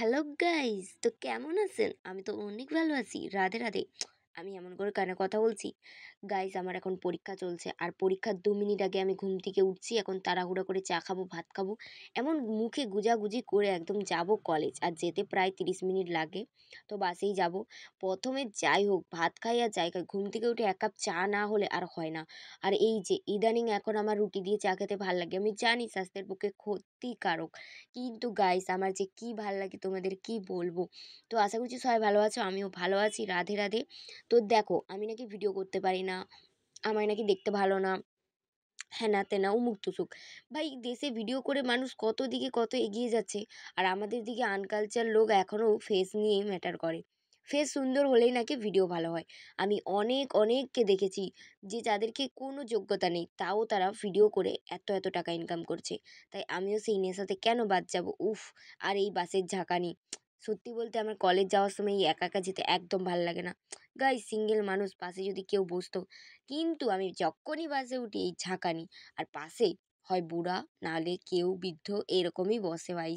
Hello guys, তো কেমন আছেন? আমি তো অনেক ভালো আছি। রাধে রাধে। আমি এমন করে কেন কথা বলছি? গাইস, আমার এখন পরীক্ষা চলছে আর পরীক্ষার ২ মিনিট আগে আমি ঘুম থেকে উঠছি। এখন তাড়াহুড়ো করে চা খাবো, ভাত খাবো, এমন মুখে গুজাগুজি করে একদম যাব কলেজ। আর যেতে প্রায় ৩০ মিনিট লাগে, তো বাসেই যাব। প্রথমে যাই হোক ভাত খাই আর যাই খাই, ঘুম থেকে উঠে ১ কাপ চা না হলে আর হয় না। আর এই যে ইদানিং এখন আমার রুটি দিয়ে চা খেতে ভাল লাগে। আমি জানি স্বাস্থ্যের পক্ষে ক্ষতিকারক, কিন্তু গাইস আমার যে কি ভাল লাগে তোমাদের কি বলবো। তো আশা করছি সবাই ভালো আছো, আমিও ভালো আছি। রাধে রাধে। তো দেখো, আমি নাকি ভিডিও করতে পারি না, আমায় নাকি দেখতে ভালো না, হ্যানা ত্যানা উমুক তুসুক। ভাই, দেশে ভিডিও করে মানুষ কত দিকে কত এগিয়ে যাচ্ছে, আর আমাদের দিকে আনকালচার লোক এখনও ফেস নিয়েই ম্যাটার করে। ফেস সুন্দর হলেই নাকি ভিডিও ভালো হয়। আমি অনেককে দেখেছি যে যাদেরকে কোনো যোগ্যতা নেই, তাও তারা ভিডিও করে এত এত টাকা ইনকাম করছে। তাই আমিও সেই নেশাতে কেন বাদ যাব? উফ! আর এই বাসের ঝাঁকানি, সত্যি বলতে আমার কলেজ যাওয়ার সময় এই একা একা যেতে একদম ভাল লাগে না। গাইস, সিঙ্গেল মানুষ, পাশে যদি কেউ বসতো। কিন্তু আমি যখনই বাসে উঠি এই ঝাঁকানি, আর পাশে হয় বুড়া নাহলে কেউ বৃদ্ধ, এরকমই বসে ভাই।